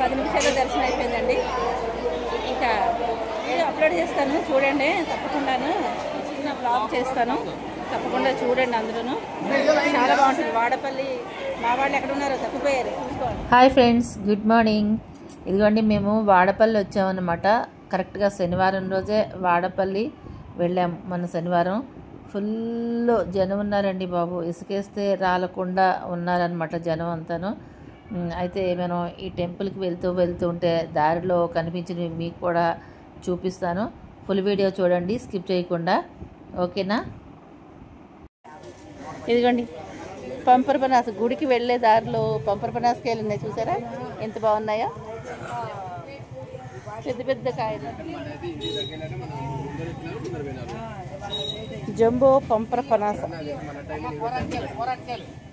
10 నిమిషాల్లో దర్శనం అయిపోయిందండి. ఇంకా వీడియో అప్లోడ్ చేస్తాను చూడండి, తప్పకుండాను చిన్న బ్లాగ్ చేస్తాను, తప్పకుండా చూడండి. అందరూ చాలా బాగుంటుంది. వాడపల్లి మా వాళ్ళు ఎక్కడ ఉన్నారో తప్పిపోయారు, చూసుకోండి. Hi friends, good morning. ఇదిగోండి మేము వాడపల్లి వచ్చామన్నమాట. కరెక్ట్గా శనివారం రోజే వాడపల్లి వెళ్ళాము. మన శనివారం ఫుల్ జనం ఉన్నారండి బాబు, ఇసుకేస్తే రాలకుండా ఉన్నారనమాట జనం అంతాను. అయితే మనం ఈ టెంపుల్కి వెళ్తూ ఉంటే దారిలో కనిపించినవి మీకు కూడా చూపిస్తాను. ఫుల్ వీడియో చూడండి, స్కిప్ చేయకుండా, ఓకేనా? ఇదిగోండి పంపర్ బనాస్ గుడికి వెళ్ళే దారిలో పంపర్ బనాస్కాయలు ఉన్నాయి, చూసారా ఎంత బాగున్నాయో, పెద్ద పెద్ద కాయలు. జంబో పంపర పనాస.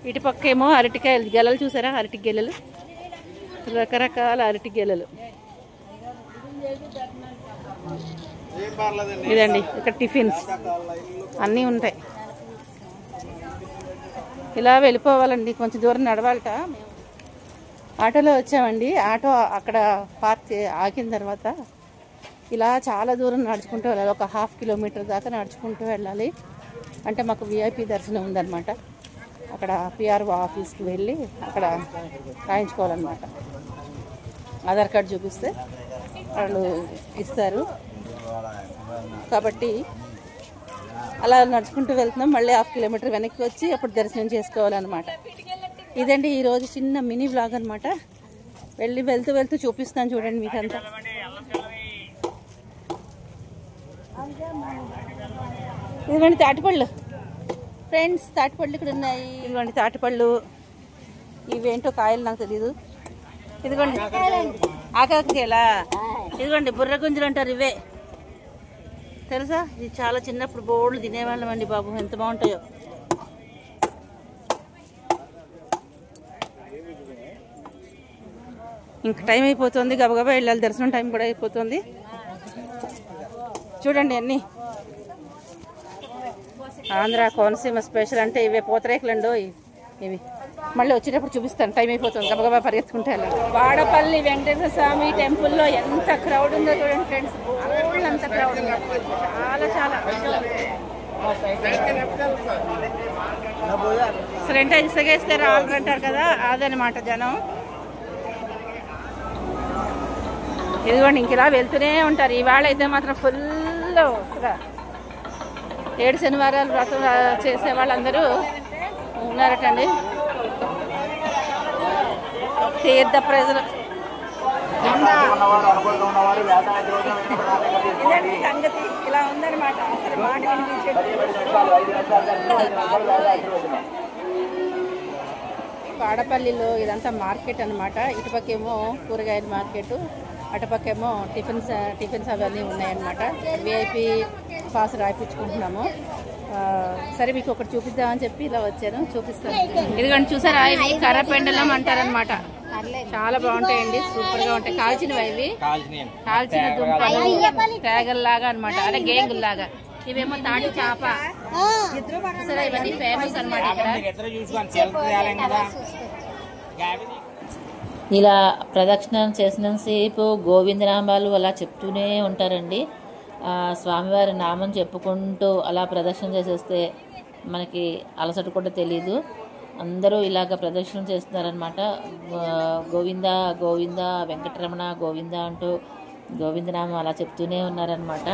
ఇటు పక్క ఏమో అరటికాయలు గెలలు, చూసారా అరటి గెలలు, రకరకాల అరటి గెలలు. ఇదండి ఇక్కడ టిఫిన్స్ అన్నీ ఉంటాయి. ఇలా వెళ్ళిపోవాలండి, కొంచెం దూరం నడవాలట. ఆటోలో వచ్చామండి. ఆటో అక్కడ పార్క్ ఆగిన తర్వాత ఇలా చాలా దూరం నడుచుకుంటూ వెళ్ళాలి. ఒక 1/2 కిలోమీటర్ దాకా నడుచుకుంటూ వెళ్ళాలి. అంటే మాకు విఐపి దర్శనం ఉందన్నమాట. అక్కడ పిఆర్ఓ ఆఫీస్కి వెళ్ళి అక్కడ రాయించుకోవాలన్నమాట. ఆధార్ కార్డు చూపిస్తే వాళ్ళు ఇస్తారు. కాబట్టి అలా నడుచుకుంటూ వెళ్తున్నాం. మళ్ళీ 1/2 కిలోమీటర్ వెనక్కి వచ్చి అప్పుడు దర్శనం చేసుకోవాలన్నమాట. ఇదండి ఈరోజు చిన్న మినీ వ్లాగ్ అనమాట. వెళ్తూ చూపిస్తాను చూడండి మీకంతా. ఇదిగోండి తాటిపళ్ళు ఫ్రెండ్స్, తాటిపళ్ళు ఇక్కడ ఉన్నాయి. ఇదిగోండి తాటిపళ్ళు, ఇవేంటో కాయలు నాకు తెలీదు. ఇదిగోండి ఆకాకేలా, ఇదిగోండి బుర్ర గుంజలు అంటారు, ఇవే తెలుసా? ఇది చాలా చిన్నప్పుడు బోర్డులు తినేవాళ్ళం అండి బాబు, ఎంత బాగుంటాయో. ఇంక టైం అయిపోతుంది, గబగబా వెళ్ళాలి, దర్శనం టైం కూడా అయిపోతుంది. చూడండి అన్నీ ఆంధ్ర కోనసీమ స్పెషల్ అంటే ఇవే పూతరేకులండో ఇవి. మళ్ళీ వచ్చేటప్పుడు చూపిస్తాను, టైం అయిపోతుంది, గబగబా పరిగెత్తుకుంటే వెళ్ళాలి. వాడపల్లి వెంకటేశ్వర స్వామి టెంపుల్లో ఎంత క్రౌడ్ ఉందో చూడండి ఫ్రెండ్స్, అంత క్రౌడ్ ఉందో, చాలా అసలు అంటే ఇసుగేస్తే రావాలంటారు కదా, అదనమాట జనం. ఇదిగోండి ఇంక ఇలా వెళ్తూనే ఉంటారు. ఇవాళ అయితే మాత్రం ఫుల్ 7 శనివారాలు వ్రతం చేసే వాళ్ళందరూ ఉన్నారటండి, తీర్థ ప్రజలు. ఇదండి సంగతి, ఇలా ఉందన్నమాట. అసలు మాట వాడపల్లిలో ఇదంతా మార్కెట్ అనమాట. ఇటుపక్కేమో కూరగాయల మార్కెట్, అటుపక్కేమో టిఫిన్స్ అవన్నీ ఉన్నాయన్నమాట. విఐపి పాస్ రాయించుకుంటున్నాము. సరే మీకు ఒకటి చూపిద్దామని చెప్పి ఇలా వచ్చాను, చూపిస్తాను. ఇదిగోండి చూసారా, ఇవి కర్రపెండలం అంటారనమాట. చాలా బాగుంటాయండి, సూపర్ గా ఉంటాయి. కాల్చినవి ఇవి, కాల్చిన దుంపలు తేగల్లాగా అనమాట, అదే గేంగుల్లాగా. ఇవేమో తాటి చేప, సరే ఇవన్నీ ఫేమస్ అనమాట ఇక్కడ. ఇలా ప్రదక్షిణం చేసినంతసేపు గోవిందనామాలు అలా చెప్తూనే ఉంటారండి. స్వామివారి నామం చెప్పుకుంటూ అలా ప్రదక్షిణ చేసేస్తే మనకి అలసట కూడా తెలీదు. అందరూ ఇలాగ ప్రదక్షిణ చేస్తున్నారనమాట. గోవింద గోవింద వెంకటరమణ గోవింద అంటూ గోవిందనామం అలా చెప్తూనే ఉన్నారనమాట.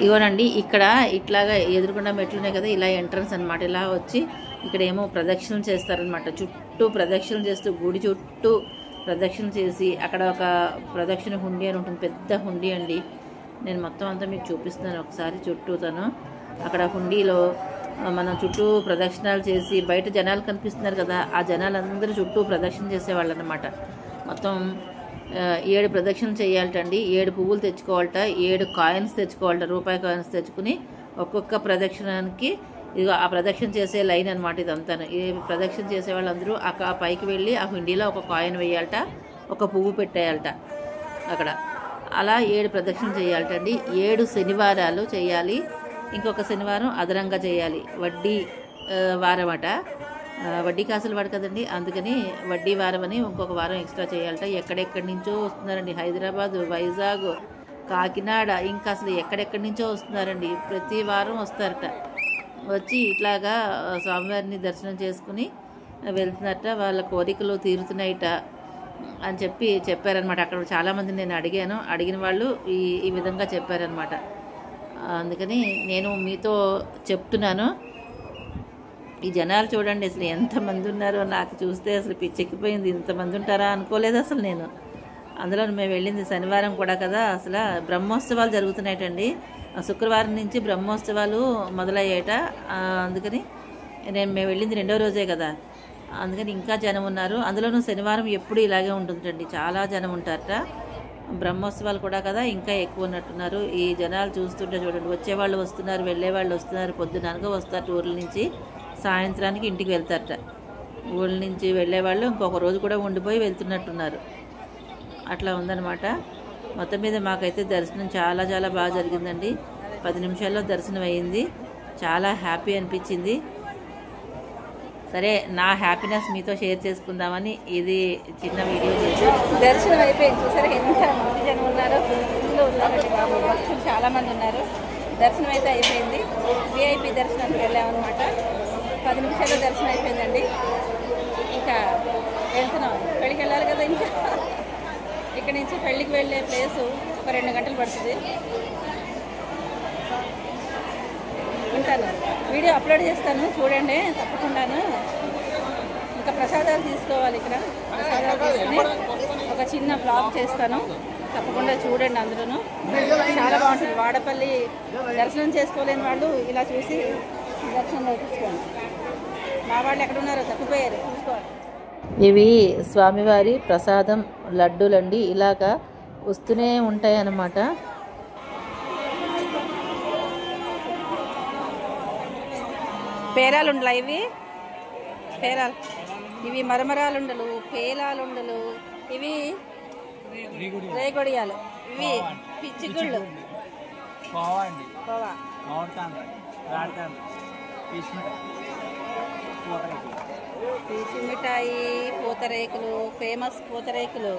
ఇగోనండి ఇక్కడ ఇట్లాగా ఎదురుకుండా మెట్లు ఉన్నాయి కదా, ఇలా ఎంట్రన్స్ అనమాట. ఇలా వచ్చి ఇక్కడ ఏమో ప్రదక్షిణలు చేస్తారనమాట. చుట్టూ ప్రదక్షిణలు చేస్తూ గుడి చుట్టూ ప్రదక్షిణ చేసి అక్కడ ఒక ప్రదక్షిణ హుండీ అని ఉంటుంది, పెద్ద హుండీ అండి. నేను మొత్తం అంతా మీకు చూపిస్తున్నాను ఒకసారి చుట్టూతను. అక్కడ హుండీలో మనం చుట్టూ ప్రదక్షిణాలు చేసి బయట జనాలు కనిపిస్తున్నారు కదా, ఆ జనాలందరూ చుట్టూ ప్రదక్షిణ చేసేవాళ్ళు అనమాట. మొత్తం 7 ప్రదక్షిణలు చేయాలటండి. 7 పువ్వులు తెచ్చుకోవాలట, 7 కాయిన్స్ తెచ్చుకోవాలట, రూపాయి కాయిన్స్ తెచ్చుకుని ఒక్కొక్క ప్రదక్షిణానికి ఇది ఆ ప్రదక్షిణ చేసే లైన్ అనమాట ఇదంతా. ఈ ప్రదక్షిణ చేసే వాళ్ళందరూ ఆ పైకి వెళ్ళి ఆ హుండీలో ఒక కాయిన్ వేయాలట, ఒక పువ్వు పెట్టేయాలట అక్కడ. అలా 7 ప్రదక్షిణ చేయాలటండి. 7 శనివారాలు చేయాలి. ఇంకొక శనివారం అదనంగా చేయాలి. వడ్డీ వారం అట, వడ్డీ కాసులు వాడు కదండి, అందుకని వడ్డీ వారం అని ఇంకొక వారం ఎక్స్ట్రా చేయాలట. ఎక్కడెక్కడి నుంచో వస్తున్నారండి, హైదరాబాద్, వైజాగ్, కాకినాడ, ఇంకా అసలు ఎక్కడెక్కడి నుంచో వస్తున్నారండి. ప్రతి వారం వస్తారట. వచ్చి ఇట్లాగా స్వామివారిని దర్శనం చేసుకుని వెళ్తున్నారట. వాళ్ళ కోరికలు తీరుతున్నాయిట అని చెప్పారనమాట. అక్కడ చాలామంది నేను అడిగిన వాళ్ళు ఈ విధంగా చెప్పారనమాట. అందుకని నేను మీతో చెప్తున్నాను. ఈ జనాలు చూడండి అసలు ఎంతమంది ఉన్నారో, నాకు చూస్తే అసలు పిచ్చెక్కిపోయింది. ఇంతమంది ఉంటారా అనుకోలేదు అసలు నేను. అందులో మేము వెళ్ళింది శనివారం కూడా కదా. అసలు బ్రహ్మోత్సవాలు జరుగుతున్నాయటండి. శుక్రవారం నుంచి బ్రహ్మోత్సవాలు మొదలయ్యాయట. అందుకని మేము వెళ్ళింది 2వ రోజే కదా, అందుకని ఇంకా జనం ఉన్నారు. అందులోనూ శనివారం ఎప్పుడు ఇలాగే ఉంటుందండి, చాలా జనం ఉంటారట. బ్రహ్మోత్సవాలు కూడా కదా, ఇంకా ఎక్కువ ఉన్నట్టున్నారు. ఈ జనాలు చూస్తుంటే చూడండి, వచ్చేవాళ్ళు వస్తున్నారు, వెళ్ళేవాళ్ళు వస్తున్నారు. పొద్దుననగా వస్తారు ఊర్ల నుంచి, సాయంత్రానికి ఇంటికి వెళ్తారట. ఊళ్ళ నుంచి వెళ్ళేవాళ్ళు ఇంకొక రోజు కూడా ఉండిపోయి వెళ్తున్నట్టున్నారు. అట్లా ఉందన్నమాట. మొత్తం మీద మాకైతే దర్శనం చాలా చాలా బాగా జరిగిందండి. 10 నిమిషాల్లో దర్శనం అయ్యింది. చాలా హ్యాపీ అనిపించింది. సరే, నా హ్యాపీనెస్ మీతో షేర్ చేసుకుందామని ఇది చిన్న వీడియో చేసి. దర్శనం అయిపోయింది. చూసారా ఎంత మంది జనం ఉన్నారో, ఫుల్ ఉన్నారండి బాబు, భక్తులు చాలామంది ఉన్నారు. దర్శనం అయితే అయిపోయింది. విఐపి దర్శనానికి వెళ్ళామన్నమాట. 10 నిమిషాల్లో దర్శనం అయిపోయిందండి. ఇంకా వెళ్తున్నాం, పెళ్ళికి వెళ్ళాలి కదా. ఇంకా ఇక్కడి నుంచి పెళ్ళికి వెళ్ళే ప్లేసు ఒక 2 గంటలు పడుతుంది. ఉంటాను, వీడియో అప్లోడ్ చేస్తాను, చూడండి తప్పకుండాను. ఇంకా ప్రసాదాలు తీసుకోవాలి. ఇక్కడ ప్రసాదాలు తీసుకుని ఒక చిన్న బ్లాగ్ చేస్తాను, తప్పకుండా చూడండి. అందులోనూ చాలా బాగుంటుంది. వాడపల్లి దర్శనం చేసుకోలేని వాళ్ళు ఇలా చూసి దర్శనం తీసుకోండి. మా వాళ్ళు ఎక్కడున్నారో తప్పిపోయారు, చూసుకోవాలి. ఇవి స్వామివారి ప్రసాదం లడ్డూలండి. ఇలాగా వస్తూనే ఉంటాయి అన్నమాట. పేరాలుండలు ఇవి, పేరాలు ఇవి, మరమరాలుండలు, పేలాలుండలు, ఇవి రేగొడియాలు, ఇవి పిచ్చిగుళ్ళు, పీచు మిఠాయి, పూతరేకులు, ఫేమస్ పూతరేకులు,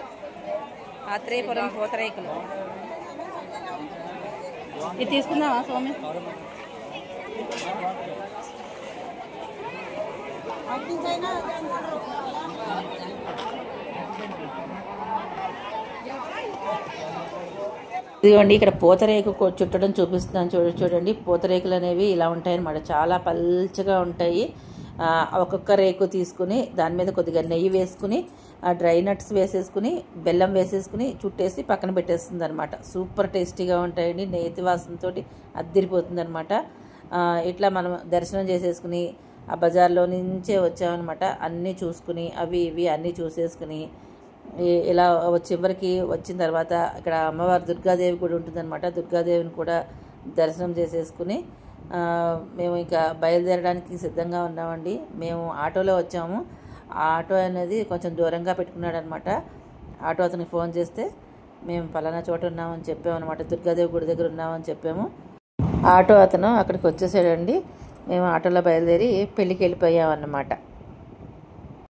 ఆత్రేయపురం పూతరేకులు. ఇది తీసుకుందామా స్వామి? ఇదిగోండి, ఇక్కడ పూతరేకు చుట్టడం చూపిస్తున్నాను. చూడండి, పూతరేకులు అనేవి ఇలా ఉంటాయన్నమాట. చాలా పల్చగా ఉంటాయి. ఒక్కొక్క రేకు తీసుకుని దాని మీద కొద్దిగా నెయ్యి వేసుకుని, డ్రై నట్స్ వేసేసుకుని, బెల్లం వేసేసుకుని చుట్టేసి పక్కన పెట్టేస్తుంది అనమాట. సూపర్ టేస్టీగా ఉంటాయండి. నేతి వాసనతో అద్దిరిపోతుంది అనమాట. ఇట్లా మనం దర్శనం చేసేసుకుని ఆ బజార్లో నుంచే వచ్చామన్నమాట. అన్నీ చూసుకుని అవి ఇవి అన్నీ చూసేసుకుని ఇలా చివరికి వచ్చిన తర్వాత ఇక్కడ అమ్మవారు దుర్గాదేవి కూడా ఉంటుందన్నమాట. దుర్గాదేవిని కూడా దర్శనం చేసేసుకుని మేము ఇంకా బయలుదేరడానికి సిద్ధంగా ఉన్నామండి. మేము ఆటోలో వచ్చాము. ఆ ఆటో అనేది కొంచెం దూరంగా పెట్టుకున్నాడు అనమాట. ఆటో అతనికి ఫోన్ చేస్తే మేము పలానా చోట ఉన్నామని చెప్పామన్నమాట. దుర్గాదేవి గుడి దగ్గర ఉన్నామని చెప్పాము. ఆటో అతను అక్కడికి వచ్చేసాడండి. మేము ఆటోలో బయలుదేరి పెళ్ళికి వెళ్ళిపోయామన్నమాట.